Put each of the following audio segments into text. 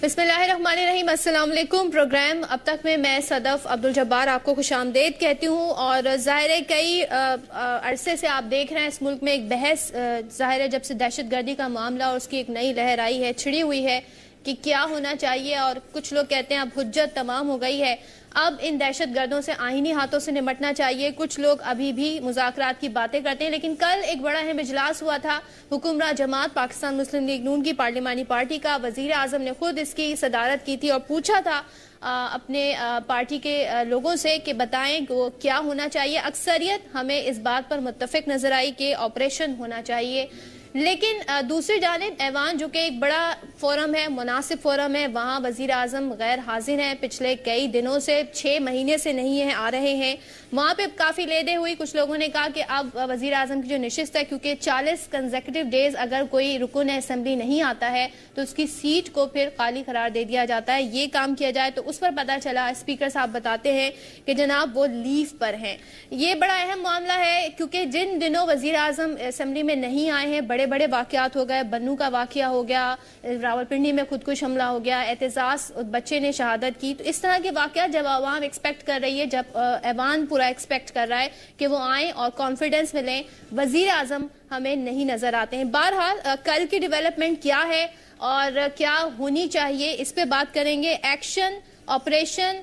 بسم اللہ الرحمن الرحیم، السلام علیکم۔ پروگرام اب تک میں صدف عبدالجبار آپ کو خوش آمدید کہتی ہوں، اور ظاہر ہے کئی عرصے سے آپ دیکھ رہے ہیں اس ملک میں ایک بحث ظاہر ہے جب سے دہشت گردی کا معاملہ اور اس کی ایک نئی لہر آئی ہے، چھڑی ہوئی ہے کہ کیا ہونا چاہیے، اور کچھ لوگ کہتے ہیں اب حجت تمام ہو گئی ہے، اب ان دہشت گردوں سے آئینی ہاتھوں سے نمٹنا چاہیے۔ کچھ لوگ ابھی بھی مذاکرات کی باتیں کرتے ہیں، لیکن کل ایک بڑا اہم اجلاس ہوا تھا حکمراں جماعت پاکستان مسلم لیگ نون کی پارلیمانی پارٹی کا۔ وزیر اعظم نے خود اس کی صدارت کی تھی اور پوچھا تھا اپنے پارٹی کے لوگوں سے کہ بتائیں وہ کیا ہونا چاہیے۔ اکثریت ہمیں اس بات پر متفق نظر آئی کہ آپریشن ہونا چاہیے، لیکن دوسری جانب ایوان جو کہ ایک بڑا فورم ہے، مناسب فورم ہے، وہاں وزیر اعظم غیر حاضر ہیں، پچھلے کئی دنوں سے 6 مہینے سے نہیں ہیں، آ رہے ہیں۔ وہاں پہ کافی لیدے ہوئی، کچھ لوگوں نے کہا کہ اب وزیر اعظم کی جو نشست ہے، کیونکہ 40 کنزیکٹیو ڈیز اگر کوئی رکن اسمبلی نہیں آتا ہے تو اس کی سیٹ کو پھر خالی قرار دے دیا جاتا ہے، یہ کام کیا جائے۔ تو اس پر پتہ چلا اسپیکر صاحب بتاتے ہیں کہ جناب وہ لیو پر ہیں۔ یہ بڑا اہم معاملہ ہے، کیونکہ جن دنوں وزیر اعظم اسمبلی میں نہیں آئے ہیں بڑے واقعات ہو گئے، بنو کا واقعہ ہو گیا، راولپنڈی میں خودکش حملہ ہو گیا، اعتزاز بچے نے شہادت کی۔ تو اس طرح کے واقعات جب عوام ایکسپیکٹ کر رہی ہے، جب ایوان پورا ایکسپیکٹ کر رہا ہے کہ وہ آئیں اور کانفیڈنس میں لیں، وزیر اعظم ہمیں نہیں نظر آتے ہیں۔ بہرحال کل کی ڈیولپمنٹ کیا ہے اور کیا ہونی چاہیے، اس پہ بات کریں گے۔ ایکشن، آپریشن،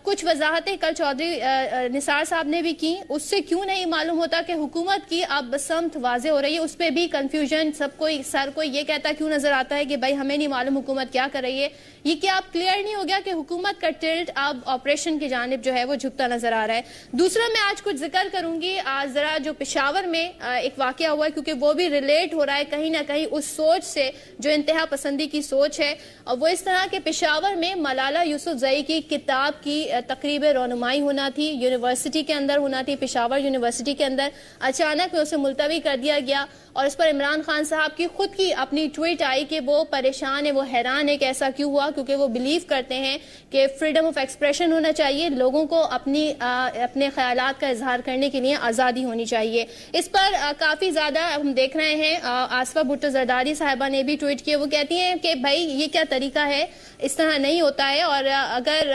کچھ وضاحتیں کل چودھری نثار صاحب نے بھی کی، اس سے کیوں نہیں معلوم ہوتا کہ حکومت کی اب سمت واضح ہو رہی ہے، اس پہ بھی کنفیوژن، سر کوئی یہ کہتا کیوں نظر آتا ہے کہ بھائی ہمیں نہیں معلوم حکومت کیا کر رہی ہے۔ یہ کیا اب کلیئر نہیں ہو گیا کہ حکومت کا ٹلٹ اب آپریشن کی جانب جو ہے وہ جھکتا نظر آ رہا ہے۔ دوسرا میں آج کچھ ذکر کروں گی ذرا جو پشاور میں ایک واقعہ ہوا ہے، کیونکہ وہ بھی ریلیٹ ہو رہا ہے کہیں نہ کہیں اس سوچ سے جو انتہا پسندی کی سوچ ہے، اور وہ اس طرح کہ پشاور میں ملالہ یوسفزئی کی کتاب کی تقریب رونمائی ہونا تھی، یونیورسٹی کے اندر ہونا تھی، پشاور یونیورسٹی کے اندر، اچانک میں اسے ملتوی کر دیا گیا، اور اس پر عمران خان صاحب کی خود کی اپنی ٹویٹ آئی کہ وہ پریشان ہے، وہ حیران ہے کہ ایسا کیوں ہوا، کیونکہ وہ بلیو کرتے ہیں کہ فریڈم آف ایکسپریشن ہونا چاہیے، لوگوں کو اپنے خیالات کا اظہار کرنے کے لیے آزادی ہونی چاہیے۔ اس پر کافی زیادہ ہم دیکھ رہے ہیں، آصفہ بھٹو زرداری صاحبہ نے بھی ٹویٹ کیا، وہ کہتی ہیں کہ بھائی یہ کیا طریقہ ہے، اس طرح نہیں ہوتا ہے، اور اگر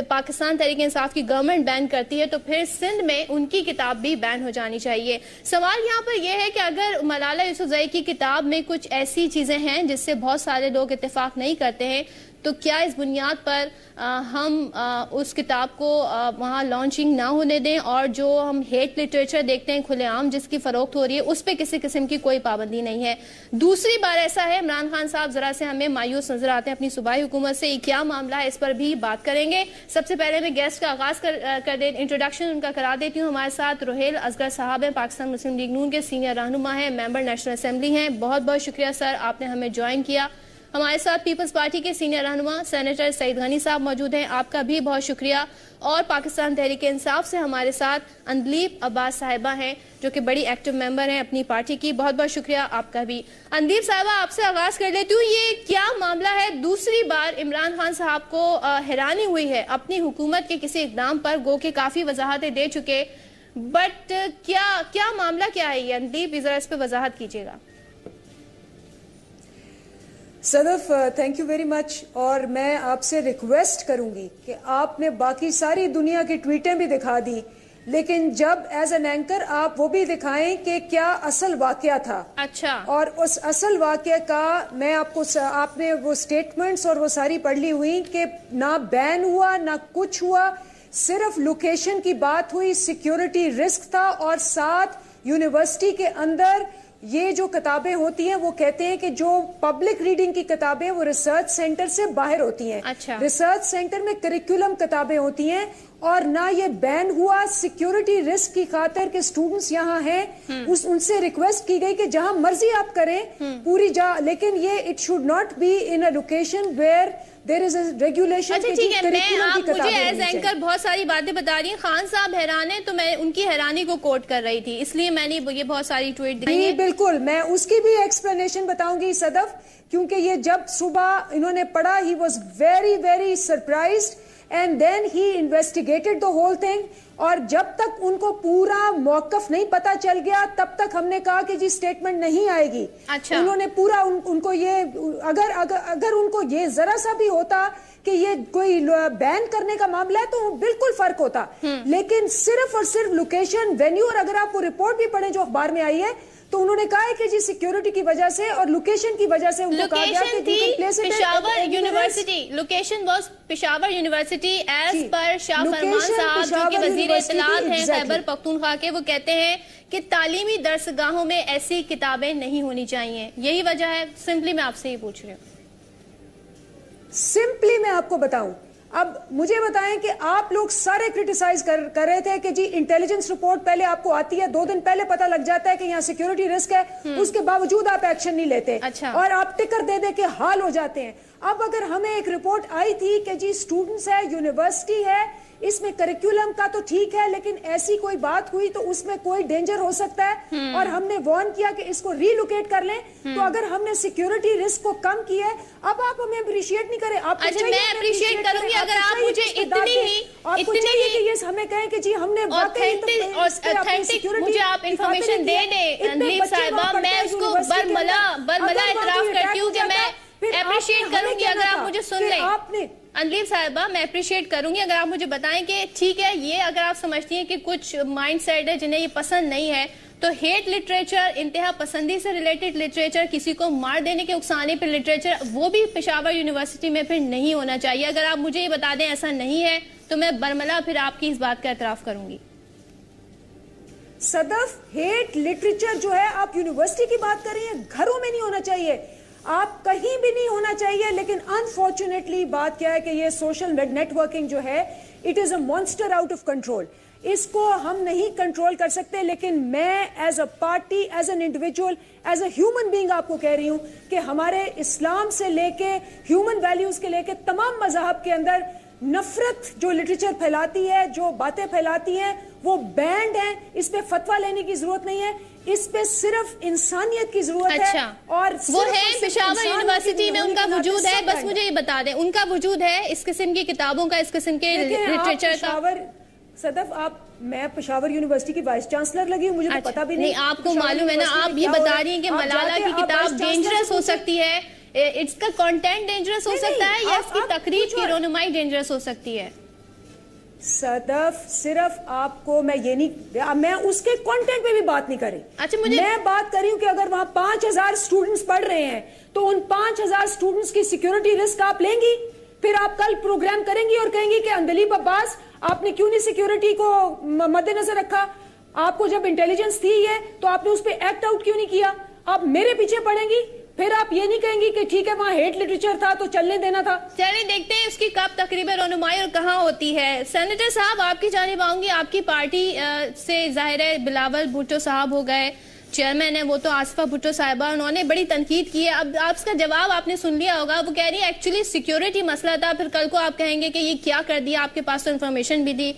پاکستان تحریک انصاف کی گورنمنٹ بین کرتی ہے تو پھر سندھ میں ان کی کتاب بھی بین ہو جانی چاہیے۔ سوال یہاں پر یہ ہے کہ اگر ملالہ یوسفزئی کی کتاب میں کچھ ایسی چیزیں ہیں جس سے بہت سارے لوگ اتفاق نہیں کرتے ہیں، تو کیا اس بنیاد پر ہم اس کتاب کو وہاں لانچنگ نہ ہونے دیں، اور جو ہم ہیٹ لٹریچر دیکھتے ہیں کھلے عام جس کی فروخت ہو رہی ہے اس پہ کسی قسم کی کوئی پابندی نہیں ہے۔ دوسری بار ایسا ہے، عمران خان صاحب ذرا سے ہمیں مایوس نظر آتے ہیں اپنی صوبائی حکومت سے، یہ کیا معاملہ ہے، اس پر بھی بات کریں گے۔ سب سے پہلے میں گیسٹ کا آغاز کر دیں، انٹروڈکشن ان کا کرا دیتی ہوں۔ ہمارے ساتھ روہیل اصغر صاحب ہیں، پاکستان مسلم لیگ نون کے سینئر رہنما ہیں، ممبر نیشنل اسمبلی ہیں، بہت بہت شکریہ سر آپ نے ہمیں جوائن کیا۔ ہمارے ساتھ پیپلز پارٹی کے سینئر رہنما سینیٹر سعید غنی صاحب موجود ہیں، آپ کا بھی بہت شکریہ۔ اور پاکستان تحریک انصاف سے ہمارے ساتھ اندلیپ عباس صاحبہ ہیں جو کہ بڑی ایکٹیو ممبر ہیں اپنی پارٹی کی، بہت بہت شکریہ آپ کا بھی۔ اندلیپ صاحبہ آپ سے آغاز کر لیتی ہوں، یہ کیا معاملہ ہے، دوسری بار عمران خان صاحب کو حیرانی ہوئی ہے اپنی حکومت کے کسی اقدام پر، گو کہ کافی وضاحتیں دے چکے، بٹ کیا معاملہ کیا ہے یہ، اندلیپ ذرا اس پہ وضاحت کیجیے گا۔ صدف تھینک یو ویری مچ، اور میں آپ سے ریکویسٹ کروں گی کہ آپ نے باقی ساری دنیا کی ٹویٹیں بھی دکھا دی، لیکن جب ایز این اینکر آپ وہ بھی دکھائیں کہ کیا اصل واقعہ تھا۔ اچھا، اور اس اصل واقعہ کا میں آپ نے وہ سٹیٹمنٹس اور وہ ساری پڑھ لی ہوئی کہ نہ بین ہوا نہ کچھ ہوا، صرف لوکیشن کی بات ہوئی، سیکیورٹی رسک تھا، اور ساتھ یونیورسٹی کے اندر یہ جو کتابیں ہوتی ہیں وہ کہتے ہیں کہ جو پبلک ریڈنگ کی کتابیں وہ ریسرچ سینٹر سے باہر ہوتی ہیں۔ اچھا، ریسرچ سینٹر میں کریکولم کتابیں ہوتی ہیں، اور نہ یہ بین ہوا، سیکیورٹی رسک کی خاطر کہ سٹوڈنٹس یہاں ہیں، ان سے ریکویسٹ کی گئی کہ جہاں مرضی آپ کریں پوری لیکن یہ it should not be in a location where there is a regulation۔ اچھا ٹھیک ہے، آپ مجھے ایز اینکر بہت ساری باتیں بتا رہی ہیں، خان صاحب حیران ہیں تو میں ان کی حیرانی کو کوٹ کر رہی تھی، اس لیے میں نے یہ بہت ساری ٹویٹ دی ہیں۔ بالکل، میں اس کی بھی ایکسپلینیشن بتاؤں گی صدف، کیونکہ یہ جب صبح انہوں نے پڑھا he was very very surprised, and then he investigated the whole thing. اور جب تک ان کو پورا موقف نہیں پتا چل گیا تب تک ہم نے کہا کہ جی سٹیٹمنٹ نہیں آئے گی. انہوں نے پورا ان کو یہ اگر ان کو یہ ذرا سا بھی ہوتا کہ یہ کوئی بین کرنے کا معاملہ ہے تو بالکل فرق ہوتا, لیکن صرف اور صرف لوکیشن, وینیو, اور اگر آپ وہ رپورٹ بھی پڑھیں جو اخبار میں آئی ہے تو انہوں نے کہا ہے کہ جی سیکیورٹی کی وجہ سے اور لوکیشن کی وجہ سے ان کو کہا گیا کہ Peshawar university, location was Peshawar university as پر شاہ فرمان صاحب جو کہ وزیر اطلاعات ہیں خیبر پختونخوا کے, وہ کہتے ہیں کہ تعلیمی درسگاہوں میں ایسی کتابیں نہیں ہونی چاہیے. یہی وجہ ہے. سمپلی میں آپ سے یہ پوچھ رہی ہوں. سمپلی میں آپ کو بتاؤں, اب مجھے بتائیں کہ آپ لوگ سارے کرٹیسائز کر رہے تھے کہ جی انٹیلیجنس رپورٹ پہلے آپ کو آتی ہے, 2 دن پہلے پتہ لگ جاتا ہے کہ یہاں سیکیورٹی رسک ہے, اس کے باوجود آپ ایکشن نہیں لیتے اور آپ ٹکر دے دے کے حال ہو جاتے ہیں. اب اگر ہمیں ایک رپورٹ آئی تھی کہ جی اسٹوڈنٹس ہے, یونیورسٹی ہے, اس میں کریکولم کا تو ٹھیک ہے لیکن ایسی کوئی بات ہوئی تو اس میں کوئی ڈینجر ہو سکتا ہے, اور ہم نے وارن کیا کہ اس کو ری لوکیٹ کر لیں, تو اگر ہم نے سیکیورٹی رسک کو کم کیا ہے, اب آپ ہمیں اپریشیٹ نہیں کریں. آپ میں اپریشیٹ کروں گی اگر آپ مجھے اتنی ہی یہ ہمیں کہیں کہ جی ہم نے مجھے آپ انفارمیشن دے دیں انلیب صاحبہ, میں اس کو برملا اعتراف کرتی ہوں کہ میں اپریشیٹ کروں گی اگر آپ مجھے سن لیں. انلیب صاحبہ میں اپریشیٹ کروں گی اگر آپ مجھے بتائیں کہ ٹھیک ہے, یہ اگر آپ سمجھتی ہیں کہ کچھ مائنڈ سیٹ ہے جنہیں یہ پسند نہیں ہے, تو ہیٹ لٹریچر, انتہا پسندی سے ریلیٹڈ لٹریچر, کسی کو مار دینے کے اکسانے پر لٹریچر, وہ بھی پشاور یونیورسٹی میں پھر نہیں ہونا چاہیے. اگر آپ مجھے یہ بتا دیں ایسا نہیں ہے تو میں برملا پھر آپ کی اس بات کا اعتراف کروں گی. صدف, ہیٹ لٹریچر جو ہے آپ یونیورسٹی کی بات کر رہی ہیں, گھروں میں نہیں ہونا چاہیے, آپ کہیں بھی نہیں ہونا چاہیے. لیکن انفارچونیٹلی بات کیا ہے کہ یہ سوشل نیٹ ورکنگ جو ہے, it is a monster out of control. اس کو ہم نہیں کنٹرول کر سکتے, لیکن میں as a party, as an individual, as a human being آپ کو کہہ رہی ہوں کہ ہمارے اسلام سے لے کے ہیومن ویلیوز کے لے کے تمام مذاہب کے اندر نفرت جو لٹریچر پھیلاتی ہے, جو باتیں پھیلاتی ہیں, وہ بینڈ ہیں. اس پہ فتویٰ لینے کی ضرورت نہیں ہے, اس پہ صرف انسانیت کی ضرورت ہے. اور وہ ہے پشاور یونیورسٹی میں ان کا وجود ہے, بس مجھے یہ بتا دیں ان کا وجود ہے اس قسم کی کتابوں کا, اس قسم کے لٹریچر کا. صدف, میں پشاور یونیورسٹی کی وائس چانسلر لگی ہوں, مجھے تو پتا بھی نہیں. آپ کو معلوم ہے نا, آپ یہ بتا رہی ہیں کہ ملالہ کی کتاب ڈینجرس ہو سکتی ہے, اس کا کنٹینٹ ڈینجرس ہو سکتا ہے, یا اس کی تقریب کی رونمائی ڈینجرس ہو سکتی ہے. صدف, صرف آپ کو میں یہ نہیں, میں اس کے کنٹینٹ پہ بھی بات نہیں کری. میں بات کر رہی ہوں کہ اگر وہاں 5000 اسٹوڈنٹس پڑھ رہے ہیں تو ان 5000 اسٹوڈنٹس کی سیکیورٹی رسک آپ لیں گی. پھر آپ کل پروگرام کریں گی اور کہیں گی کہ اندلیب عباس آپ نے کیوں نہیں سیکیورٹی کو مد نظر رکھا, آپ کو جب انٹیلیجنس تھی ہے تو آپ نے اس پہ ایکٹ آؤٹ کیوں نہیں کیا. آپ میرے پیچھے پڑیں گی, پھر آپ یہ نہیں کہیں گی کہ ٹھیک ہے وہاں ہیٹ لٹریچر تھا تو چلنے دینا تھا. چلیں دیکھتے ہیں اس کی کب تقریب رونمائی اور کہاں ہوتی ہے. سینیٹر صاحب, آپ کی جانب آؤں گی. آپ کی پارٹی سے ظاہر ہے بلاول بھٹو صاحب ہو گئے, چیئرمین ہے وہ تو آصفہ بھٹو صاحبہ, انہوں نے بڑی تنقید کی ہے. اب آپ اس کا جواب آپ نے سن لیا ہوگا, وہ کہہ رہی ہے ایکچولی سیکیورٹی مسئلہ تھا, پھر کل کو آپ کہیں گے کہ یہ کیا کر دیا, آپ کے پاس تو انفارمیشن بھی دی.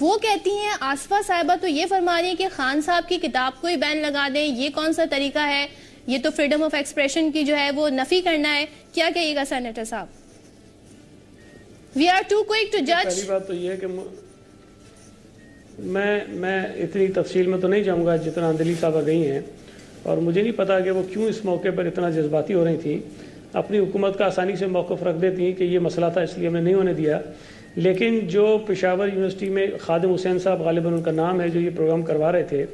وہ کہتی ہیں آصفہ صاحبہ تو یہ فرما رہی ہے کہ خان صاحب کی کتاب کو ہی بین لگا دیں, یہ کون سا طریقہ ہے, یہ تو فریڈم آف ایکسپریشن کی جو ہے وہ نفی کرنا ہے. کیا کہیے گا سینیٹر صاحب؟ We are too quick to جج. پہلی بات تو یہ ہے کہ میں اتنی تفصیل میں تو نہیں جاؤں گا جتنا اندلیب صاحبہ گئی ہیں, اور مجھے نہیں پتا کہ وہ کیوں اس موقع پر اتنا جذباتی ہو رہی تھیں. اپنی حکومت کا آسانی سے موقف رکھ دیتی ہیں کہ یہ مسئلہ تھا اس لیے ہم نے نہیں ہونے دیا. لیکن جو پشاور یونیورسٹی میں خادم حسین صاحب, غالباً ان کا نام ہے, جو یہ پروگرام کروا رہے تھے,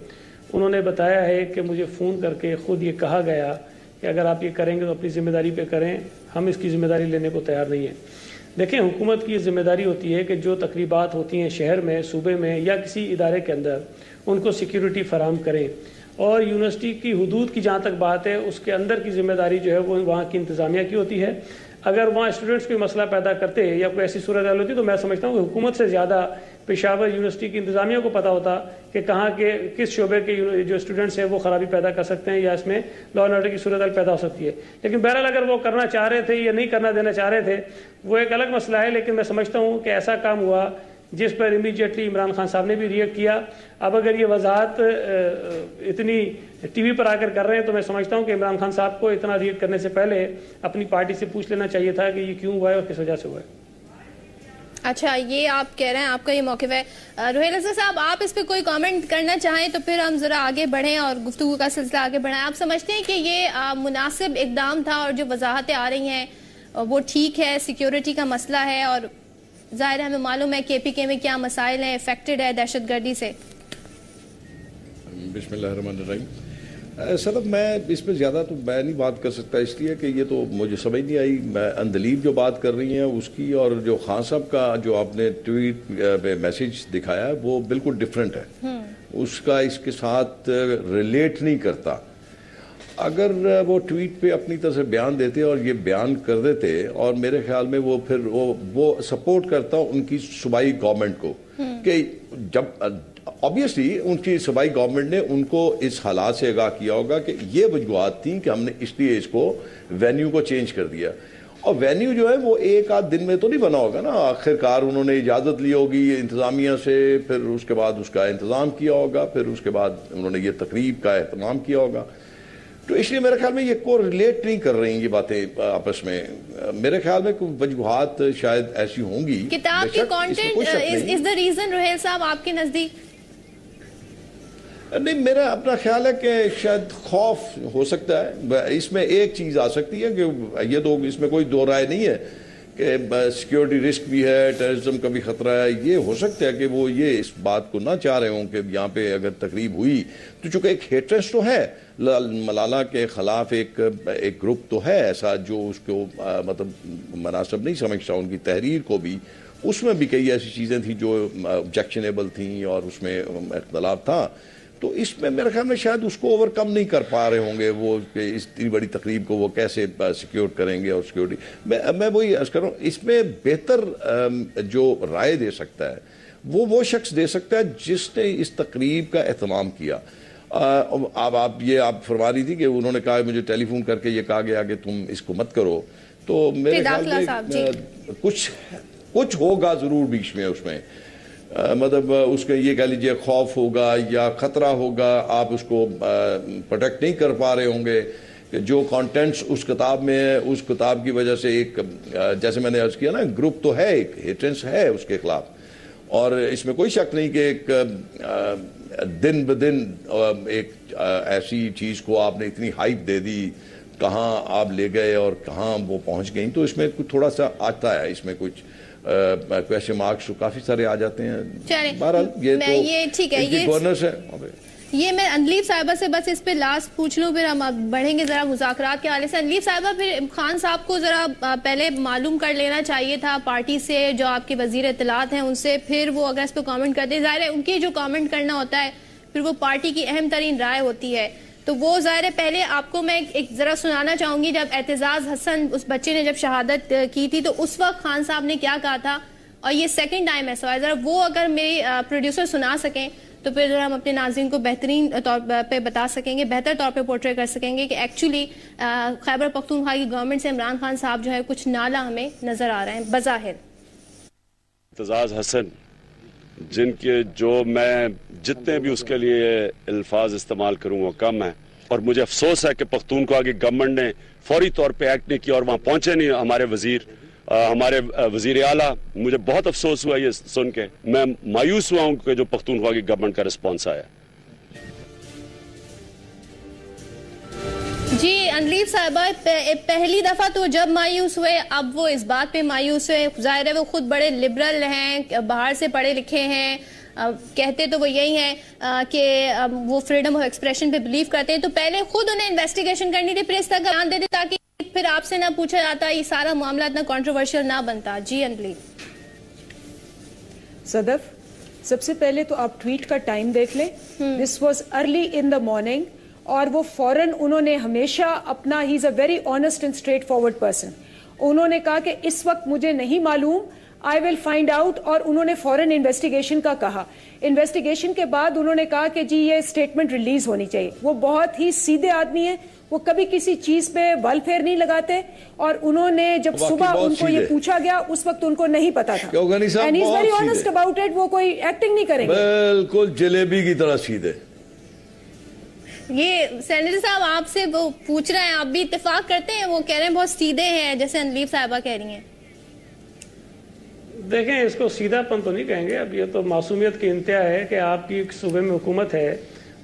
انہوں نے بتایا ہے کہ مجھے فون کر کے خود یہ کہا گیا کہ اگر آپ یہ کریں گے تو اپنی ذمہ داری پہ کریں, ہم اس کی ذمہ داری لینے کو تیار نہیں ہیں. دیکھیں, حکومت کی یہ ذمہ داری ہوتی ہے کہ جو تقریبات ہوتی ہیں شہر میں, صوبے میں یا کسی ادارے کے اندر, ان کو سیکیورٹی فراہم کریں. اور یونیورسٹی کی حدود کی جہاں تک بات ہے, اس کے اندر کی ذمہ داری جو ہے وہ وہاں کی انتظامیہ کی ہوتی ہے. اگر وہاں اسٹوڈنٹس کوئی مسئلہ پیدا کرتے یا کوئی ایسی صورتحال ہوتی تو میں سمجھتا ہوں کہ حکومت سے زیادہ پشاور یونیورسٹی کی انتظامیہ کو پتا ہوتا کہ کہاں کے کس شعبے کے جو اسٹوڈنٹس ہیں وہ خرابی پیدا کر سکتے ہیں یا اس میں لا اینڈ آرڈر کی صورتحال پیدا ہو سکتی ہے. لیکن بہرحال اگر وہ کرنا چاہ رہے تھے یا نہیں کرنا دینا چاہ رہے تھے وہ ایک الگ مسئلہ ہے. لیکن میں سمجھتا ہوں کہ ایسا کام ہوا جس پر امیڈیٹلی عمران خان صاحب نے بھی ریئیکٹ کیا. اب اگر یہ وضاحت اتنی ٹی وی پر آ کر رہے ہیں تو میں سمجھتا ہوں کہ عمران خان صاحب کو اتنا ریئیکٹ کرنے سے پہلے اپنی پارٹی سے پوچھ لینا چاہیے تھا کہ یہ کیوں ہوا ہے اور کس وجہ سے ہوا ہے. اچھا، یہ آپ کہہ رہے ہیں، آپ کا یہ موقف ہے. روحیل افضل صاحب، آپ اس پہ کوئی کامنٹ کرنا چاہیں تو پھر ہم ذرا آگے بڑھیں اور گفتگو کا سلسلہ آگے بڑھائیں. آپ سمجھتے ہیں کہ یہ مناسب اقدام تھا اور جو وضاحتیں آ رہی ہیں وہ ٹھیک ہے؟ سیکیورٹی کا مسئلہ ہے اور ظاہر ہے ہمیں معلوم ہے کے پی کے میں کیا مسائل ہیں، افیکٹڈ ہے دہشت گردی سے. بسم اللہ الرحمن الرحیم. صدف، میں اس پہ زیادہ تو میں نہیں بات کر سکتا، اس لیے کہ یہ تو مجھے سمجھ نہیں آئی. اندلیب جو بات کر رہی ہیں اس کی اور جو خان صاحب کا جو آپ نے ٹویٹ پہ میسیج دکھایا ہے وہ بالکل ڈیفرنٹ ہے. اس کا اس کے ساتھ ریلیٹ نہیں کرتا. اگر وہ ٹویٹ پہ اپنی طرح سے بیان دیتے اور یہ بیان کر دیتے، اور میرے خیال میں وہ پھر وہ سپورٹ کرتا ان کی صوبائی گورنمنٹ کو، کہ جب obviously ان کی صوبائی گورنمنٹ نے ان کو اس حالات سے آگاہ کیا ہوگا کہ یہ وجوہات تھیں کہ ہم نے اس لیے اس کو وینیو کو چینج کر دیا. اور وینیو جو ہے وہ ایک آدھ دن میں تو نہیں بنا ہوگا نا. آخر کار انہوں نے اجازت لی ہوگی انتظامیہ سے، پھر اس کے بعد اس کا انتظام کیا ہوگا، پھر اس کے بعد انہوں نے یہ تقریب کا اہتمام کیا ہوگا. تو اس لیے میرے خیال میں یہ کو ریلیٹ نہیں کر رہی ہیں یہ باتیں آپس میں. میرے خیال میں کوئی وجوہات شاید ایسی ہوں گی. کتاب کی content is the reason Raheel صاحب آپ کے نزدیک؟ نہیں، میرا اپنا خیال ہے کہ شاید خوف ہو سکتا ہے. اس میں ایک چیز آ سکتی ہے کہ یہ تو اس میں کوئی دو رائے نہیں ہے کہ سیکیورٹی رسک بھی ہے، ٹیررزم کا بھی خطرہ ہے. یہ ہو سکتا ہے کہ وہ یہ اس بات کو نہ چاہ رہے ہوں کہ یہاں پہ اگر تقریب ہوئی تو چونکہ ایک ہیٹرنس تو ہے ملالہ کے خلاف، ایک گروپ تو ہے ایسا جو اس کو مطلب مناسب نہیں سمجھتا ان کی تحریر کو بھی. اس میں بھی کئی ایسی چیزیں تھیں جو آبجیکشنیبل تھیں اور اس میں اختلاف تھا. تو اس میں میرے خیال میں شاید اس کو اوور کم نہیں کر پا رہے ہوں گے وہ، کہ اس اتنی بڑی تقریب کو وہ کیسے سیکیور کریں گے. اور سیکیورٹی میں وہی عرض کر رہا ہوں، اس میں بہتر جو رائے دے سکتا ہے وہ شخص دے سکتا ہے جس نے اس تقریب کا اہتمام کیا. اب آپ فرما رہی تھی کہ انہوں نے کہا مجھے ٹیلی فون کر کے یہ کہا گیا کہ تم اس کو مت کرو. تو میرے خیال میں کچھ ہوگا ضرور بیچ میں. اس میں مطلب اس کے یہ کہہ لیجئے خوف ہوگا یا خطرہ ہوگا، آپ اس کو پروٹیکٹ نہیں کر پا رہے ہوں گے. کہ جو کانٹینٹس اس کتاب میں ہے، اس کتاب کی وجہ سے ایک جیسے میں نے عرض کیا نا، گروپ تو ہے، ایک ہیٹرنس ہے اس کے خلاف. اور اس میں کوئی شک نہیں کہ ایک دن بدن ایک ایسی چیز کو آپ نے اتنی ہائپ دے دی، کہاں آپ لے گئے اور کہاں وہ پہنچ گئیں. تو اس میں کچھ تھوڑا سا آتا ہے، اس میں کچھ کویشچن مارکس کافی سارے آ جاتے ہیں. بہرحال یہ ٹھیک ہے، یہ گورنرز ہے. یہ میں اندلیب صاحبہ سے بس اس پہ لاسٹ پوچھ لوں، پھر ہم بڑھیں گے ذرا مذاکرات کے حوالے سے. اندلیب صاحبہ، پھر خان صاحب کو ذرا پہلے معلوم کر لینا چاہیے تھا پارٹی سے، جو آپ کے وزیر اطلاعات ہیں ان سے، پھر وہ اگر اس پہ کامنٹ کرتے. ظاہر ہے ان کی جو کامنٹ کرنا ہوتا ہے پھر وہ پارٹی کی اہم ترین رائے ہوتی ہے. تو وہ ظاہر ہے پہلے آپ کو میں ایک ذرا سنانا چاہوں گی، جب اعتزاز حسن اس بچے نے جب شہادت کی تھی تو اس وقت خان صاحب نے کیا کہا تھا، اور یہ سیکنڈ ٹائم ایسا ہے. ذرا وہ اگر میری پروڈیوسر سنا سکیں تو پھر ذرا ہم اپنے ناظرین کو بہترین طور پہ بتا سکیں گے، بہتر طور پہ پورٹری کر سکیں گے کہ ایکچولی خیبر پختونخوا کی گورنمنٹ سے عمران خان صاحب جو ہے کچھ نالا ہمیں نظر آ رہے ہیں بظاہر. اعتزاز حسن، جن کے جو میں جتنے بھی اس کے لیے الفاظ استعمال کروں وہ کم ہیں، اور مجھے افسوس ہے کہ پختونخوا کی گورنمنٹ نے فوری طور پہ ایکٹ نہیں کیا اور وہاں پہنچے نہیں ہمارے وزیر اعلیٰ. مجھے بہت افسوس ہوا یہ سن کے. میں مایوس ہوا ہوں کہ جو پختونخوا کی گورنمنٹ کا رسپانس آیا. جی اندلیب صاحبہ، پہلی دفعہ تو جب مایوس ہوئے، اب وہ اس بات پہ مایوس ہوئے. ظاہر ہے وہ خود بڑے لبرل ہیں، باہر سے پڑھے لکھے ہیں، کہتے تو وہ یہی ہیں کہ وہ فریڈم آف ایکسپریشن پہ بلیو کرتے ہیں. تو پہلے خود انہیں انویسٹیگیشن کرنی تھی، پریس تک بیان دیتے تاکہ پھر آپ سے نہ پوچھا جاتا، یہ سارا معاملہ اتنا کنٹروورشل نہ بنتا. جی اندلیب. صدف، سب سے پہلے تو آپ ٹویٹ کا ٹائم دیکھ لیں. This was early in the morning, اور وہ فوراً انہوں نے ہمیشہ اپنا، he is a very honest and straightforward person. انہوں نے کہا کہ اس وقت مجھے نہیں معلوم، آئی ول فائنڈ آؤٹ. اور انہوں نے فوراً انویسٹیگیشن کا کہا. انویسٹیگیشن کے بعد انہوں نے کہا کہ جی یہ اسٹیٹمنٹ ریلیز ہونی چاہیے. وہ بہت ہی سیدھے آدمی ہیں، وہ کبھی کسی چیز پہ بل پھیر نہیں لگاتے. اور انہوں نے جب صبح ان کو یہ پوچھا گیا اس وقت ان کو نہیں پتا تھا. And he is very honest about it. وہ کوئی ایکٹنگ نہیں کریں گے، بالکل جلیبی کی طرح سیدھے. یہ سینیٹر صاحب آپ سے وہ پوچھ رہے ہیں، آپ بھی اتفاق کرتے ہیں؟ وہ کہہ رہے ہیں بہت سیدھے ہیں، جیسے اندلیب صاحبہ کہہ رہی ہیں. دیکھیں اس کو سیدھا پن تو نہیں کہیں گے, اب یہ تو معصومیت کی انتہا ہے کہ آپ کی صوبے میں حکومت ہے,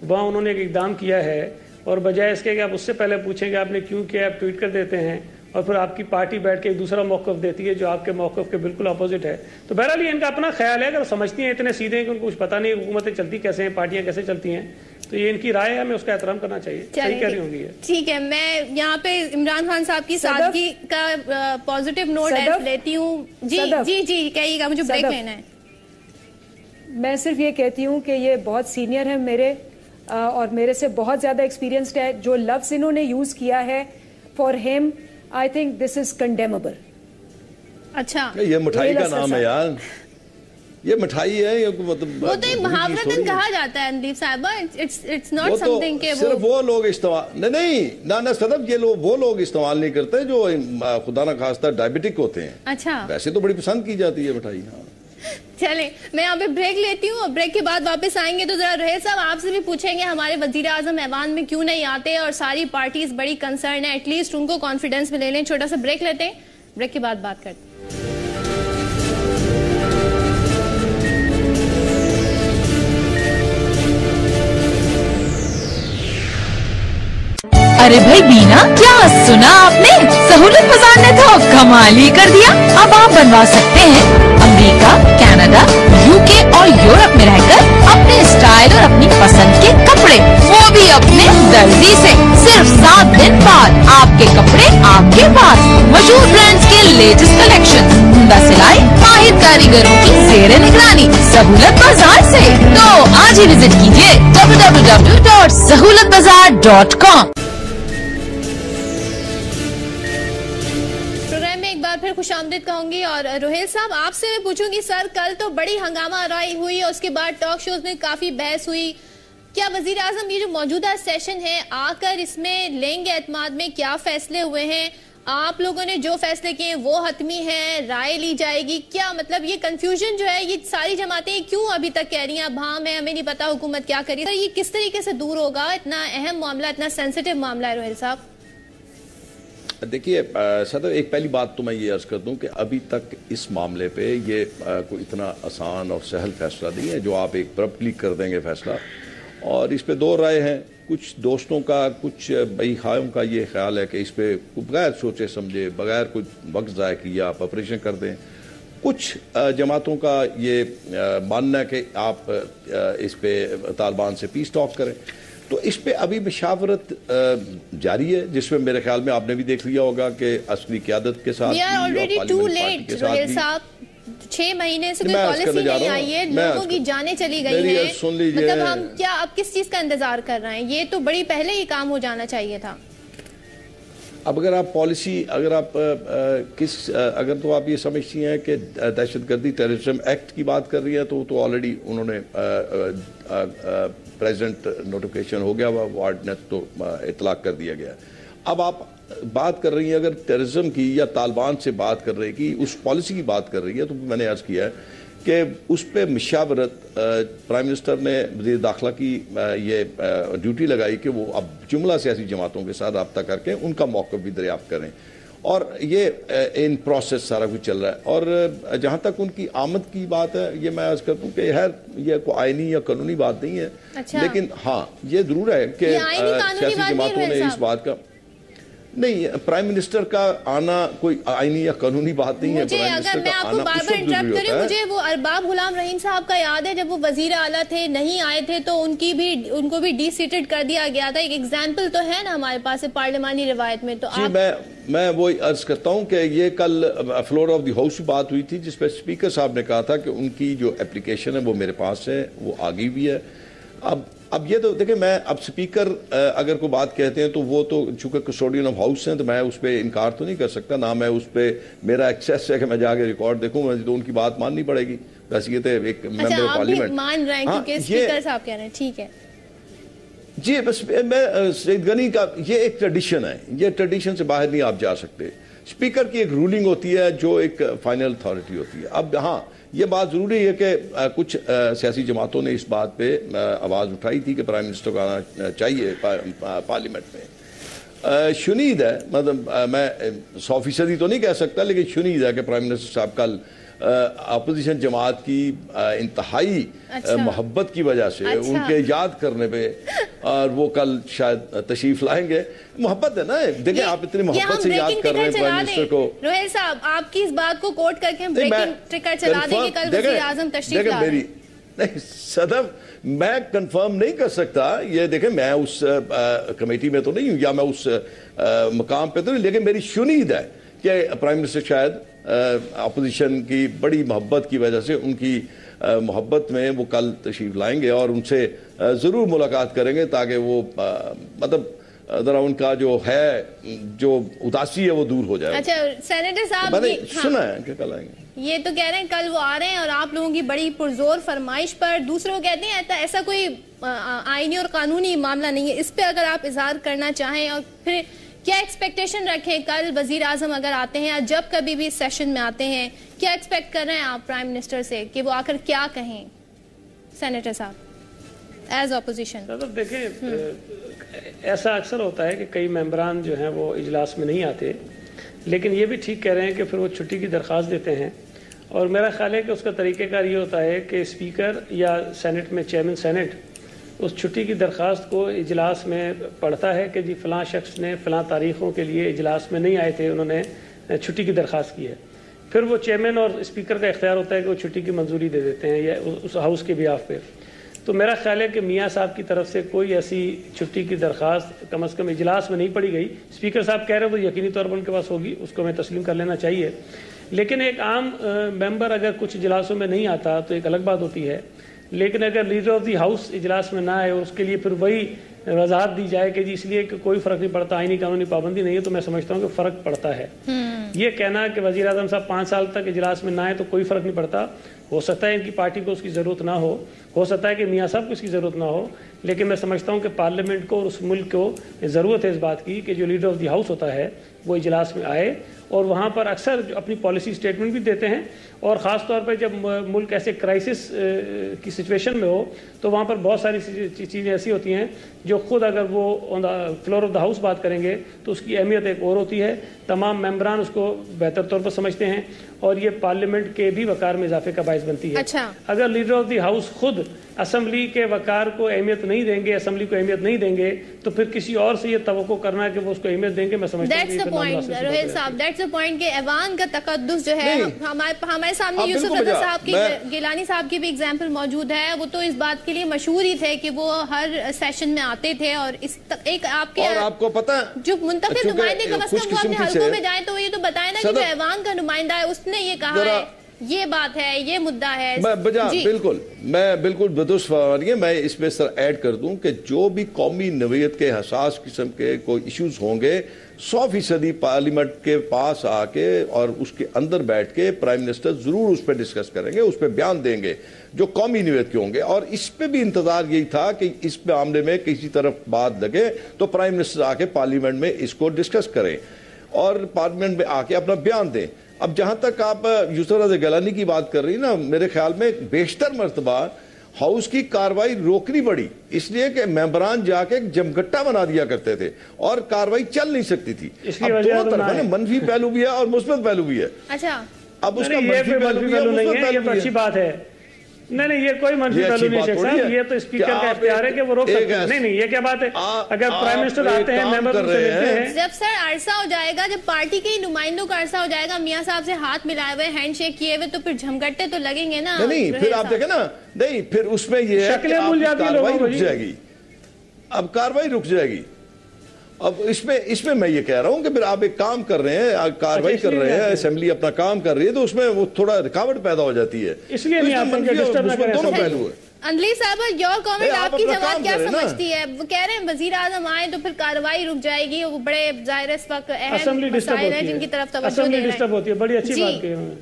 وہاں انہوں نے ایک اقدام کیا ہے اور بجائے اس کے کہ آپ اس سے پہلے پوچھیں کہ آپ نے کیوں کیا, آپ ٹویٹ کر دیتے ہیں اور پھر آپ کی پارٹی بیٹھ کے ایک دوسرا موقف دیتی ہے جو آپ کے موقف کے بالکل اپوزٹ ہے. تو بہرحال یہ ان کا اپنا خیال ہے, اگر سمجھتی ہیں اتنے سیدھے ہیں کہ ان کو کچھ پتہ نہیں حکومتیں چلتی کیسے ہیں, پارٹیاں کیسے چلتی ہیں, تو یہ ان کی رائے ہے, ہمیں اس کا احترام کرنا چاہیے. صحیح کہہ رہی ہوں گی. ٹھیک ہے, میں یہاں پہ عمران خان صاحب کی سادگی کا پازیٹیو نوٹ لیتی ہوں. جی جی جی کہیے گا, مجھے بریک لینا ہے. میں صرف یہ کہتی ہوں کہ یہ بہت سینئر ہیں میرے اور میرے سے بہت زیادہ ایکسپیرینسڈ ہے. جو لفظ انہوں نے یوز کیا ہے for him, I think this is condemnable. اچھا, یہ مٹھائی کا نام ہے یار, یہ مٹھائی ہے, مطلب وہ تو محاورتاً کہا جاتا ہے اندیپ صاحبہ, اٹس ناٹ سم تھنگ کہ صرف وہ لوگ استعمال نہیں صدف, یہ وہ لوگ استعمال نہیں کرتے جو خدا نہ خواستہ ڈائبیٹک ہوتے ہیں. اچھا, ویسے تو بڑی پسند کی جاتی ہے مٹھائی. ہاں چلیں, میں یہاں پہ بریک لیتی ہوں, اور بریک کے بعد واپس آئیں گے تو ذرا روہیل صاحب آپ سے بھی پوچھیں گے ہمارے وزیر اعظم ایوان میں کیوں نہیں آتے, اور ساری پارٹیز بڑی کنسرن ہے, ایٹ لیسٹ ان کو کانفیڈنس میں لے لیں. چھوٹا سا بریک لیتے ہیں, بریک کے بعد بات کرتے ہیں. ارے بھائی بینا, کیا سنا آپ نے, سہولت بازار نے تو کمال ہی کر دیا. اب آپ بنوا سکتے ہیں امریکہ, کینیڈا, UK اور یورپ میں رہ کر اپنے اسٹائل اور اپنی پسند کے کپڑے, وہ بھی اپنے درزی سے. صرف 7 دن بعد آپ کے کپڑے آپ کے پاس. مشہور برانڈز کے لیٹسٹ کلیکشن, عمدہ سلائی, ماہر کاریگروں کی زیر نگرانی, سہولت بازار سے. تو آج ہی وزٹ کیجیے www.sahulatbazaar.com. پھر خوش آمدید کہوں گی. اور روہیل صاحب آپ سے میں پوچھوں گی, سر کل تو بڑی ہنگامہ آرائی ہوئی اور اس کے بعد ٹاک شوز میں کافی بحث ہوئی. کیا وزیر اعظم یہ جو موجودہ سیشن ہے آ کر اس میں لیں گے اعتماد میں, کیا فیصلے ہوئے ہیں, آپ لوگوں نے جو فیصلے کیے ہیں وہ حتمی ہیں, رائے لی جائے گی, کیا مطلب یہ کنفیوژن جو ہے یہ ساری جماعتیں کیوں ابھی تک کہہ رہی ہیں اب ہاں ہمیں نہیں پتا حکومت کیا کری, سر یہ کس طریقے سے دور ہوگا؟ اتنا اہم معاملہ, اتنا سینسیٹیو معاملہ ہے روہیل صاحب. دیکھیے صدر, ایک پہلی بات تو میں یہ عرض کر دوں کہ ابھی تک اس معاملے پہ یہ کوئی اتنا آسان اور سہل فیصلہ نہیں ہے جو آپ ایک پرپلی کر دیں گے فیصلہ. اور اس پہ 2 رائے ہیں, کچھ دوستوں کا, کچھ بھائی خواہوں کا یہ خیال ہے کہ اس پہ بغیر سوچے سمجھے, بغیر کوئی وقت ضائع کیے آپ آپریشن کر دیں. کچھ جماعتوں کا یہ ماننا ہے کہ آپ اس پہ طالبان سے پیس ٹاک کریں. تو اس پہ ابھی مشاورت جاری ہے, جس میں میرے خیال میں آپ نے بھی دیکھ لیا ہوگا کہ عسکری قیادت کے ساتھ 6 مہینے سے کوئی پالیسی نہیں آئی ہے, لوگوں کی جانیں چلی گئی ہیں, مطلب ہم کیا اب کس چیز کا انتظار کر رہے ہیں؟ یہ تو بڑی پہلے ہی کام ہو جانا چاہیے تھا. اب اگر آپ پالیسی, اگر آپ اگر تو آپ یہ سمجھتی ہیں کہ دہشت گردی ٹیررزم ایکٹ کی بات کر رہی ہے تو آلریڈی انہوں نے پریزیڈنٹ نوٹیفیکیشن ہو گیا, وہ آرڈیننس تو اطلاق کر دیا گیا. اب آپ بات کر رہی ہیں اگر ٹیررزم کی یا طالبان سے بات کر رہی کی, اس پالیسی کی بات کر رہی ہے, تو میں نے عرض کیا ہے کہ اس پہ مشاورت پرائم منسٹر نے وزیر داخلہ کی یہ ڈیوٹی لگائی کہ وہ اب جملہ سیاسی جماعتوں کے ساتھ رابطہ کر کے ان کا موقف بھی دریافت کریں, اور یہ ان پروسیس سارا کچھ چل رہا ہے. اور جہاں تک ان کی آمد کی بات ہے, یہ میں عرض کرتا ہوں کہ یہ کوئی آئینی یا قانونی بات نہیں ہے. لیکن ہاں یہ ضرور ہے کہ سیاسی جماعتوں نے اس بات کا نہیں, پرائم منسٹر کا آنا کوئی آئینی یا قانونی بات نہیں ہے. اگر میں آپ کو بار بار انٹرپٹ کروں, مجھے وہ ارباب غلام رحیم صاحب کا یاد ہے, جب وہ وزیر اعلیٰ تھے نہیں آئے تھے تو ان کو بھی ڈی سیٹڈ کر دیا گیا تھا. ایک ایگزامپل تو ہے نا ہمارے پاس پارلیمانی روایت میں. تو میں وہی عرض کرتا ہوں کہ یہ کل فلور آف دی ہاؤس کی بات ہوئی تھی جس پہ اسپیکر صاحب نے کہا تھا کہ ان کی جو اپلیکیشن ہے وہ میرے پاس ہے, وہ آگئی بھی ہے. اب یہ تو دیکھیں, میں اب سپیکر اگر کوئی بات کہتے ہیں تو وہ تو چونکہ کسٹوڈین آف ہاؤس ہیں تو میں اس پہ انکار تو نہیں کر سکتا, نہ میں اس پہ میرا ایکسیس ہے کہ میں جا کے ریکارڈ دیکھوں, تو ان کی بات ماننی پڑے گی. ویسے یہ تو ایک ممبر آف پارلیمنٹ مان رہے ہیں کیونکہ سپیکر صاحب کہہ رہے ہیں. ٹھیک ہے جی, بس میں سعید غنی کا یہ ایک ٹریڈیشن ہے, یہ ٹریڈیشن سے باہر نہیں آپ جا سکتے. اسپیکر کی ایک رولنگ ہوتی ہے جو ایک فائنل اتھارٹی ہوتی ہے. اب ہاں یہ بات ضروری ہے کہ کچھ سیاسی جماعتوں نے اس بات پہ آواز اٹھائی تھی کہ پرائم منسٹر کو آنا چاہیے پارلیمنٹ میں. شنید ہے, مطلب میں 100% تو نہیں کہہ سکتا, لیکن شنید ہے کہ پرائم منسٹر صاحب کل اپوزیشن جماعت کی انتہائی محبت کی وجہ سے ان کے یاد کرنے پہ، اور وہ کل شاید تشریف لائیں گے. محبت ہے نا، دیکھیں آپ اتنی محبت سے یاد کر رہے ہیں پرائم منسٹر کو. روہیل صاحب آپ کی اس بات کو کوٹ کر کے ہم بریکنگ ٹرگر چلا دیں گے کل وزیر اعظم تشریف لا رہے ہیں. نہیں صدف، میں کنفرم نہیں کر سکتا یہ. دیکھیں میں اس کمیٹی میں تو نہیں ہوں یا میں اس مقام پہ تو نہیں، لیکن میری شنید ہے کہ پرائم منسٹر شاید اپوزیشن کی بڑی محبت کی وجہ سے ان کی محبت میں وہ کل تشریف لائیں گے اور ان سے ضرور ملاقات کریں گے تاکہ وہ مطلب ذرا ان کا جو ہے جو اداسی ہے وہ دور ہو جائے. اچھا سینیٹر صاحب میں نے سنا ہے کہ کل آئیں گے. یہ تو کہہ رہے ہیں کل وہ آ رہے ہیں اور آپ لوگوں کی بڑی پرزور فرمائش پر دوسروں کہتے ہیں ایسا کوئی آئینی اور قانونی معاملہ نہیں ہے. اس پہ اگر آپ اظہار کرنا چاہیں اور پھر کیا ایکسپیکٹیشن رکھیں کل وزیر اعظم اگر آتے ہیں یا جب کبھی بھی سیشن میں آتے ہیں، کیا ایکسپیکٹ کر رہے ہیں آپ پرائم منسٹر سے کہ وہ آ کر کیا کہیں سینیٹر صاحب ایز اپوزیشن؟ دیکھیں ایسا اکثر ہوتا ہے کہ کئی ممبران جو ہیں وہ اجلاس میں نہیں آتے، لیکن یہ بھی ٹھیک کہہ رہے ہیں کہ پھر وہ چھٹی کی درخواست دیتے ہیں. اور میرا خیال ہے کہ اس کا طریقہ کار یہ ہوتا ہے کہ اسپیکر یا سینٹ میں چیئرمین سینٹ اس چھٹی کی درخواست کو اجلاس میں پڑھتا ہے کہ جی فلاں شخص نے فلاں تاریخوں کے لیے اجلاس میں نہیں آئے تھے، انہوں نے چھٹی کی درخواست کی ہے. پھر وہ چیئرمین اور اسپیکر کا اختیار ہوتا ہے کہ وہ چھٹی کی منظوری دے دیتے ہیں یا اس ہاؤس کے بیہاف پہ. تو میرا خیال ہے کہ میاں صاحب کی طرف سے کوئی ایسی چھٹی کی درخواست کم از کم اجلاس میں نہیں پڑی گئی. اسپیکر صاحب کہہ رہے ہیں تو یقینی طور پر ان کے پاس ہوگی، اس کو ہمیں تسلیم کر لینا چاہیے. لیکن ایک عام ممبر اگر کچھ اجلاسوں میں نہیں آتا تو ایک الگ بات ہوتی ہے، لیکن اگر لیڈر آف دی ہاؤس اجلاس میں نہ آئے اور اس کے لیے پھر وہی وضاحت دی جائے کہ جی اس لیے کہ کوئی فرق نہیں پڑتا، آئینی قانونی پابندی نہیں ہے، تو میں سمجھتا ہوں کہ فرق پڑتا ہے. یہ کہنا کہ وزیر اعظم صاحب 5 سال تک اجلاس میں نہ آئے تو کوئی فرق نہیں پڑتا، ہو سکتا ہے ان کی پارٹی کو اس کی ضرورت نہ ہو سکتا ہے کہ میاں صاحب کو اس کی ضرورت نہ ہو، لیکن میں سمجھتا ہوں کہ پارلیمنٹ کو اور اس ملک کو ضرورت ہے اس بات کی کہ جو لیڈر آف دی ہاؤس ہوتا ہے وہ اجلاس میں آئے اور وہاں پر اکثر اپنی پالیسی اسٹیٹمنٹ بھی دیتے ہیں. اور خاص طور پہ جب ملک ایسے کرائسس کی سچویشن میں ہو تو وہاں پر بہت ساری چیزیں ایسی ہوتی ہیں جو خود اگر وہ on the floor of the house بات کریں گے تو اس کی اہمیت ایک اور ہوتی ہے. تمام ممبران اس کو بہتر طور پر سمجھتے ہیں اور یہ پارلیمنٹ کے بھی وقار میں اضافے کا باعث بنتی ہے. اگر لیڈر آف دی ہاؤس خود اسمبلی کے وقار کو اہمیت نہیں دیں گے، اسمبلی کو اہمیت نہیں دیں گے، تو پھر کسی اور سے یہ توقع کرنا کہ وہ اس کو اہمیت دیں گے، میں سمجھتا ہوں روہیل صاحب دیٹس دا پوائنٹ کہ ایوان کا تقدس جو ہے ہمارے سامنے یوسف رضا صاحب کی، گیلانی صاحب کی بھی ایگزامپل موجود ہے. وہ تو اس بات کے لیے مشہور ہی تھے کہ وہ ہر سیشن میں آتے تھے اور ایک آپ کو پتہ ہے جو منتخب نمائندے کم از کم وہ اپنے حلقوں میں جائیں تو یہ تو بتائیں نا کہ جو ایوان کا نمائندہ ہے اس نے یہ کہا ہے، یہ بات ہے، یہ مدعا ہے. بالکل میں بالکل بدرست فرمانی ہے. میں اس میں سر ایڈ کر دوں کہ جو بھی قومی نوعیت کے حساس قسم کے کوئی ایشوز ہوں گے 100% پارلیمنٹ کے پاس آ کے اور اس کے اندر بیٹھ کے پرائم منسٹر ضرور اس پہ ڈسکس کریں گے، اس پہ بیان دیں گے جو قومی نوعیت کے ہوں گے. اور اس پہ بھی انتظار یہی تھا کہ اس معاملے میں کسی طرف بات لگے تو پرائم منسٹر آ کے پارلیمنٹ میں اس کو ڈسکس کریں اور پارلیمنٹ میں آ کے اپنا بیان دیں. اب جہاں تک آپ یوسف رضا گیلانی کی بات کر رہی نا، میرے خیال میں بیشتر مرتبہ ہاؤس کی کاروائی روکنی پڑی اس لیے کہ ممبران جا کے جمگٹا بنا دیا کرتے تھے اور کاروائی چل نہیں سکتی تھی. اب دونوں طرف ہے نا، منفی پہلو بھی ہے اور مثبت پہلو بھی ہے. اچھا اب اس کا منفی پہلو بھی ہے، مثبت پہلو بھی ہے. اچھی بات ہے. نہیں یہ کوئی منفی پہلو نہیں شیخ صاحب، یہ تو اسپیکر کا اختیار ہے کہ وہ روک سکتے ہیں. نہیں یہ کیا بات ہے، اگر پرائم منسٹر آتے ہیں ممبر ان سے ملتے ہیں. جب سر عرصہ ہو جائے گا، جب پارٹی کے نمائندوں کا عرصہ ہو جائے گا، میاں صاحب سے ہاتھ ملائے ہوئے، ہینڈ شیک کیے ہوئے، تو پھر جھمگٹے تو لگیں گے نا. نہیں پھر آپ دیکھیں نا، نہیں پھر اس میں یہ ہے کہ کاروائی رک جائے گی. اب کاروائی رک جائے گی. اب اس میں یہ کہہ رہا ہوں کہ پھر آپ ایک کام کر رہے ہیں، کاروائی کر رہے ہیں، اسمبلی اپنا کام کر رہی ہے، تو اس میں وہ تھوڑا رکاوٹ پیدا ہو جاتی ہے. اس لیے دونوں پہلو ہے. اندلی صاحب یور کامنٹ، آپ کی جماعت کیا سمجھتی ہے؟ وہ کہہ رہے ہیں وزیر اعظم آئے تو پھر کاروائی رک جائے گی. وہ بڑے ظاہر اس وقت اہم مسائل ہیں جن کی طرف توجہ دے رہے ہیں. بڑی اچھی بات کہی انہوں نے.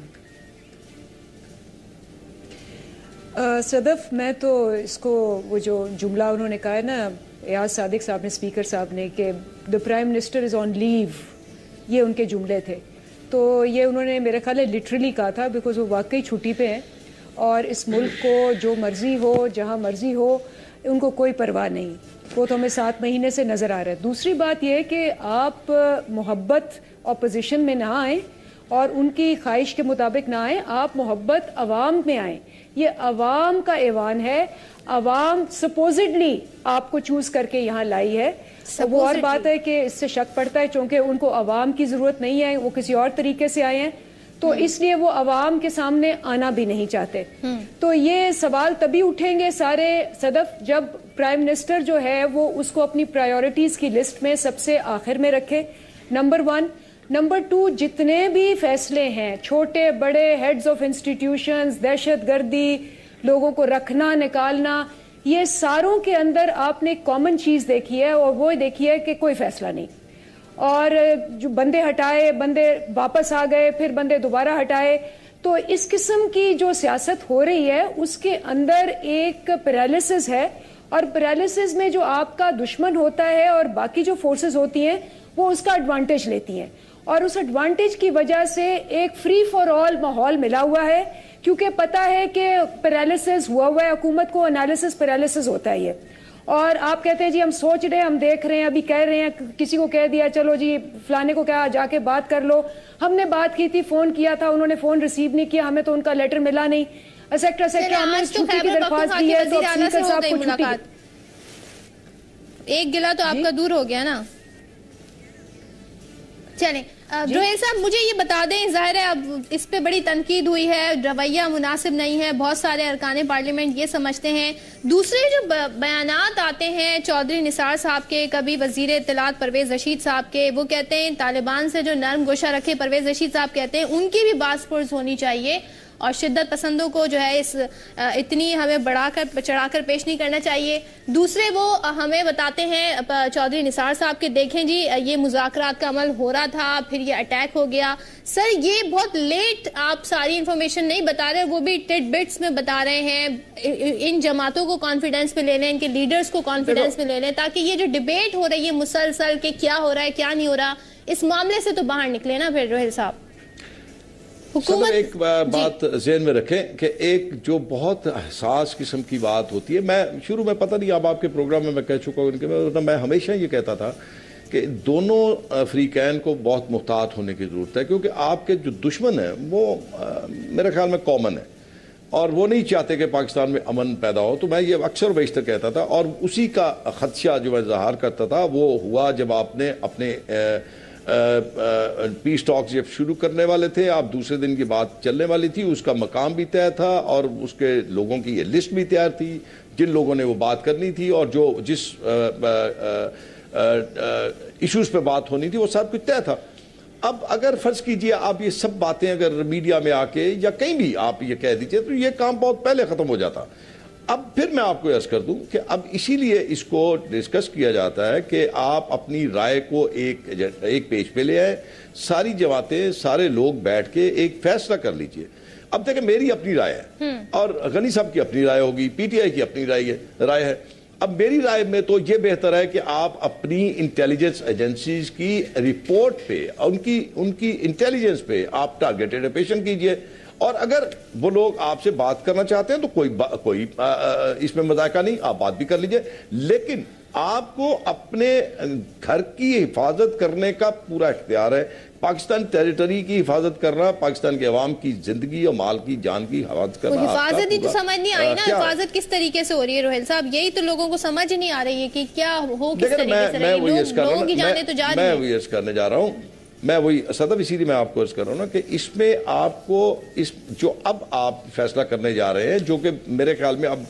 صدف میں تو اس کو وہ جو جملہ انہوں نے کہا ہے نا ایاز صادق صاحب نے، اسپیکر صاحب نے، کہ دا پرائم منسٹر از آن لیو، یہ ان کے جملے تھے. تو یہ انہوں نے میرے خیال ہے لٹرلی کہا تھا، بیکاز وہ واقعی چھٹی پہ ہیں اور اس ملک کو جو مرضی ہو جہاں مرضی ہو ان کو کوئی پرواہ نہیں. وہ تو ہمیں 7 مہینے سے نظر آ رہا ہے. دوسری بات یہ ہے کہ آپ محبت اپوزیشن میں نہ آئیں اور ان کی خواہش کے مطابق نہ آئیں، آپ محبت عوام میں آئیں. یہ عوام کا ایوان ہے، عوام سپوزڈلی آپ کو چوز کر کے یہاں لائی ہے. وہ اور بات ہے کہ اس سے شک پڑتا ہے چونکہ ان کو عوام کی ضرورت نہیں ہے، وہ کسی اور طریقے سے آئے ہیں تو اس لیے وہ عوام کے سامنے آنا بھی نہیں چاہتے. تو یہ سوال تبھی اٹھیں گے سارے صدف جب پرائم منسٹر جو ہے وہ اس کو اپنی پرائیورٹیز کی لسٹ میں سب سے آخر میں رکھے. نمبر 1. نمبر 2، جتنے بھی فیصلے ہیں چھوٹے بڑے، ہیڈز آف انسٹیٹیوشنز، دہشت گردی، لوگوں کو رکھنا نکالنا، یہ ساروں کے اندر آپ نے ایک کامن چیز دیکھی ہے اور وہ دیکھی ہے کہ کوئی فیصلہ نہیں. اور جو بندے ہٹائے، بندے واپس آ گئے، پھر بندے دوبارہ ہٹائے. تو اس قسم کی جو سیاست ہو رہی ہے اس کے اندر ایک پیرالیسس ہے، اور پیرالیسس میں جو آپ کا دشمن ہوتا ہے اور باقی جو فورسز ہوتی ہیں وہ اس کا ایڈوانٹیج لیتی ہیں، اور اس ایڈوانٹیج کی وجہ سے ایک فری فار آل ماحول ملا ہوا ہے، کیونکہ پتا ہے کہ پیرالیسس ہوا ہے حکومت کو. انالیسس پیرالیسس ہوتا ہے یہ. اور آپ کہتے ہیں جی ہم سوچ رہے ہیں، ہم دیکھ رہے ہیں، ابھی کہہ رہے ہیں، کسی کو کہہ دیا چلو جی فلانے کو کہا جا کے بات کر لو. ہم نے بات کی تھی، فون کیا تھا، انہوں نے فون ریسیو نہیں کیا، ہمیں تو ان کا لیٹر ملا نہیں، ایسیکٹرا ہم نے چھٹی کی درخواست دی ہے تو اسپیکر صاحب کو چھٹی. ایک گلا تو آپ کا دور ہو گیا نا. چلیں جوہیل صاحب مجھے یہ بتا دیں، ظاہر ہے اب اس پہ بڑی تنقید ہوئی ہے، رویہ مناسب نہیں ہے، بہت سارے ارکان پارلیمنٹ یہ سمجھتے ہیں. دوسرے جو بیانات آتے ہیں چودھری نثار صاحب کے، کبھی وزیر اطلاعات پرویز رشید صاحب کے، وہ کہتے ہیں طالبان سے جو نرم گوشہ رکھے پرویز رشید صاحب کہتے ہیں ان کی بھی بات پرس ہونی چاہیے، اور شدت پسندوں کو جو ہے اس اتنی ہمیں بڑھا کر چڑھا کر پیش نہیں کرنا چاہیے. دوسرے وہ ہمیں بتاتے ہیں چودھری نثار صاحب کے، دیکھیں جی یہ مذاکرات کا عمل ہو رہا تھا، پھر یہ اٹیک ہو گیا. سر یہ بہت لیٹ آپ ساری انفارمیشن نہیں بتا رہے، وہ بھی ٹٹ بٹس میں بتا رہے ہیں. ان جماعتوں کو کانفیڈنس میں لے لیں، ان کے لیڈرز کو کانفیڈنس میں لے لیں، تاکہ یہ جو ڈیبیٹ ہو رہی ہے مسلسل کہ کیا ہو رہا ہے کیا نہیں ہو رہا، اس معاملے سے تو باہر نکلے نا پھر جوہیل صاحب. حکومت ایک بات ذہن میں رکھیں کہ ایک جو بہت حساس قسم کی بات ہوتی ہے، میں شروع میں پتہ نہیں اب آپ کے پروگرام میں کہہ چکا ہوں کہ میں ہمیشہ یہ کہتا تھا کہ دونوں فریقین کو بہت محتاط ہونے کی ضرورت ہے، کیونکہ آپ کے جو دشمن ہیں وہ میرے خیال میں کامن ہے اور وہ نہیں چاہتے کہ پاکستان میں امن پیدا ہو. تو میں یہ اکثر و بیشتر کہتا تھا، اور اسی کا خدشہ جو میں ظاہر کرتا تھا وہ ہوا جب آپ نے اپنے پیس ٹاکس جب شروع کرنے والے تھے. آپ دوسرے دن کی بات چلنے والی تھی، اس کا مقام بھی طے تھا اور اس کے لوگوں کی یہ لسٹ بھی تیار تھی جن لوگوں نے وہ بات کرنی تھی اور جو جس ایشوز پہ بات ہونی تھی وہ سب کچھ طے تھا. اب اگر فرض کیجئے آپ یہ سب باتیں اگر میڈیا میں آ کے یا کہیں بھی آپ یہ کہہ دیجئے تو یہ کام بہت پہلے ختم ہو جاتا. اب پھر میں آپ کو عرض کر دوں کہ اب اسی لیے اس کو ڈسکس کیا جاتا ہے کہ آپ اپنی رائے کو ایک پیج پہ لے آئے، ساری جماعتیں سارے لوگ بیٹھ کے ایک فیصلہ کر لیجئے. اب دیکھیں میری اپنی رائے ہے اور غنی صاحب کی اپنی رائے ہوگی، پی ٹی آئی کی اپنی رائے ہے. اب میری رائے میں تو یہ بہتر ہے کہ آپ اپنی انٹیلیجنس ایجنسیز کی رپورٹ پہ ان کی انٹیلیجنس پہ آپ ٹارگیٹڈ اپریشن کیجئے. اور اگر وہ لوگ آپ سے بات کرنا چاہتے ہیں تو کوئی اس میں مذائقہ نہیں، آپ بات بھی کر لیجئے. لیکن آپ کو اپنے گھر کی حفاظت کرنے کا پورا اختیار ہے. پاکستان ٹیریٹری کی حفاظت کرنا، پاکستان کے عوام کی زندگی اور مال کی جان کی حفاظت کرنا. حفاظت ہی تو سمجھ نہیں آئی نا، حفاظت کس طریقے سے ہو رہی ہے روہیل صاحب، یہی تو لوگوں کو سمجھ نہیں آ رہی ہے کہ کیا ہو کس طریقے سے رہی ہے. لوگوں کی جانیں تو جا رہی ہیں. میں وہی عرض کرنے جا رہا ہوں، میں وہی صدف اسی لیے میں آپ کو عرض کر رہا ہوں نا کہ اس میں آپ کو جو اب آپ فیصلہ کرنے جا رہے ہیں جو کہ میرے خیال میں اب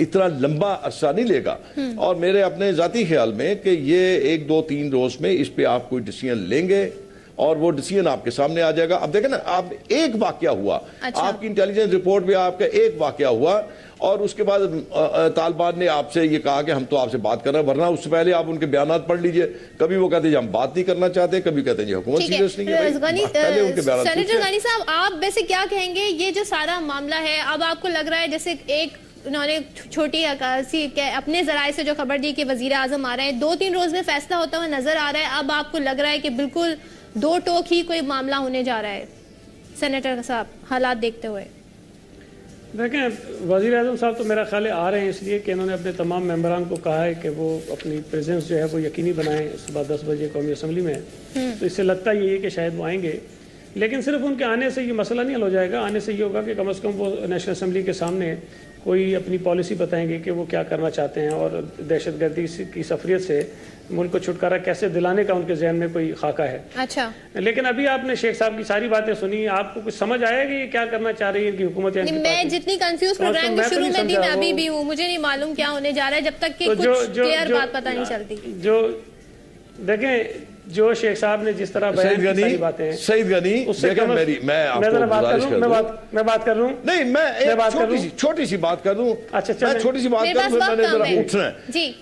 اتنا لمبا عرصہ نہیں لے گا، اور میرے اپنے ذاتی خیال میں کہ یہ 1 2 3 روز میں اس پہ آپ کوئی ڈیسیژن لیں گے اور وہ ڈیسیژن آپ کے سامنے آ جائے گا. اب دیکھیں نا، آپ ایک واقعہ ہوا، آپ کی انٹیلیجنس رپورٹ میں آپ کا ایک واقعہ ہوا اور اس کے بعد طالبان نے آپ سے یہ کہا کہ ہم تو آپ سے بات کر رہے ہیں، ورنہ اس سے پہلے آپ ان کے بیانات پڑھ لیجئے. کبھی وہ کہتے ہیں ہم بات نہیں کرنا چاہتے، کبھی کہتے ہیں یہ حکومت سیریس نہیں ہے. سینیٹر غنی صاحب آپ ویسے کیا کہیں گے یہ جو سارا معاملہ ہے، اب آپ کو لگ رہا ہے جیسے ایک انہوں نے چھوٹی سی اپنے ذرائع سے جو خبر دی کہ وزیر اعظم آ رہے ہیں، 2 3 روز میں فیصلہ ہوتا ہوا نظر آ رہا ہے، اب آپ کو لگ رہا ہے کہ بالکل 2 ٹوک ہی کوئی معاملہ ہونے جا رہا ہے سینیٹر صاحب حالات دیکھتے ہوئے؟ دیکھیں وزیر اعظم صاحب تو میرا خیال ہے آ رہے ہیں اس لیے کہ انہوں نے اپنے تمام ممبران کو کہا ہے کہ وہ اپنی پریزنس جو ہے وہ یقینی بنائیں صبح 10 بجے قومی اسمبلی میں. تو اس سے لگتا یہ ہے کہ شاید وہ آئیں گے. لیکن صرف ان کے آنے سے یہ مسئلہ نہیں حل ہو جائے گا. آنے سے یہ ہوگا کہ کم از کم وہ نیشنل اسمبلی کے سامنے کوئی اپنی پالیسی بتائیں گے کہ وہ کیا کرنا چاہتے ہیں اور دہشت گردی کی سفریت سے ملک کو چھٹکارا کیسے دلانے کا ان کے ذہن میں کوئی خاکہ ہے. اچھا لیکن ابھی آپ نے شیخ صاحب کی ساری باتیں سنی, آپ کو کچھ سمجھ آئے گی یہ کیا کرنا چاہ رہی ہے ان کی حکومت؟ میں جتنی کنفیوز پروگرام کے شروع میں تھی میں ابھی بھی ہوں, مجھے نہیں معلوم کیا ہونے جا رہا ہے جب تک کہ کچھ کلیئر بات پتہ نہیں چلتی. جو دیکھیں جو شیخ صاحب نے جس طرح بیان کی ساری باتیں ہیں, سعید غنی میں بات کر رہا ہوں. نہیں میں چھوٹی سی بات کر دوں. اچھا میں چھوٹی سی بات کر دوں, میں نے ذرا اٹھنا ہے. جی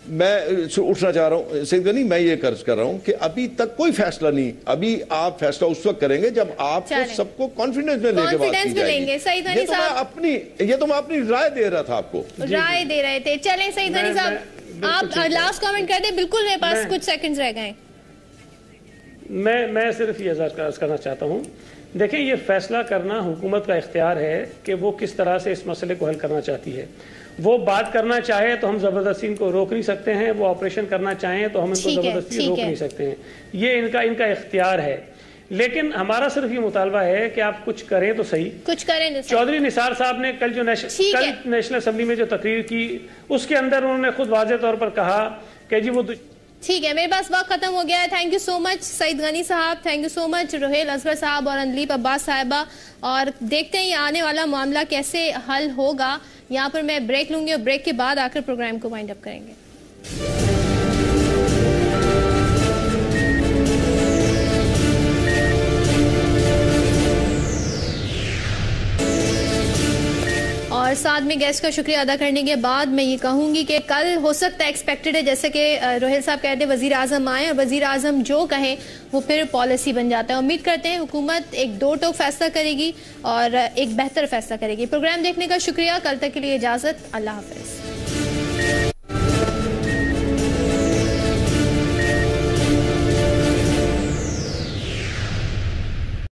میں اٹھنا چاہ رہا ہوں. سعید غنی میں یہ عرض کر رہا ہوں کہ ابھی تک کوئی فیصلہ نہیں, ابھی آپ فیصلہ اس وقت کریں گے جب آپ کو سب کو کانفیڈنس میں لے کے بات کی جائے گی. یہ تو میں اپنی رائے دے رہا تھا, آپ کو رائے دے رہے تھے. چلیں سعید غنی صاحب آپ لاسٹ کامنٹ کر دیں, بالکل میرے پاس کچھ سیکنڈز رہ گئے. میں صرف یہ عرض کرنا چاہتا ہوں, دیکھیں یہ فیصلہ کرنا حکومت کا اختیار ہے کہ وہ کس طرح سے اس مسئلے کو حل کرنا چاہتی ہے. وہ بات کرنا چاہے تو ہم زبردستی ان کو روک نہیں سکتے ہیں, وہ آپریشن کرنا چاہیں تو ہم ان کو زبردستی روک نہیں سکتے ہیں, یہ ان کا اختیار ہے. لیکن ہمارا صرف یہ مطالبہ ہے کہ آپ کچھ کریں تو صحیح, کچھ کریں. چودھری نثار صاحب نے کل نیشنل اسمبلی میں جو تقریر کی اس کے اندر انہوں نے خود واضح طور پر کہا کہ جی وہ ٹھیک ہے. میرے پاس وقت ختم ہو گیا ہے. تھینک یو سو مچ سعید غنی صاحب, تھینک یو سو مچ روہیل اصغر صاحب اور اندلیپ عباس صاحبہ. اور دیکھتے ہیں یہ آنے والا معاملہ کیسے حل ہوگا. یہاں پر میں بریک لوں گی اور بریک کے بعد آ کر پروگرام کو وائنڈ اپ کریں گے. اور ساتھ میں گیسٹ کا شکریہ ادا کرنے کے بعد میں یہ کہوں گی کہ کل ہو سکتا ہے ایکسپیکٹڈ ہے, جیسے کہ روہیل صاحب کہتے ہیں وزیر اعظم آئیں اور وزیر اعظم جو کہیں وہ پھر پالیسی بن جاتا ہے. امید کرتے ہیں حکومت ایک دو ٹوک فیصلہ کرے گی اور ایک بہتر فیصلہ کرے گی. پروگرام دیکھنے کا شکریہ. کل تک کے لیے اجازت. اللہ حافظ.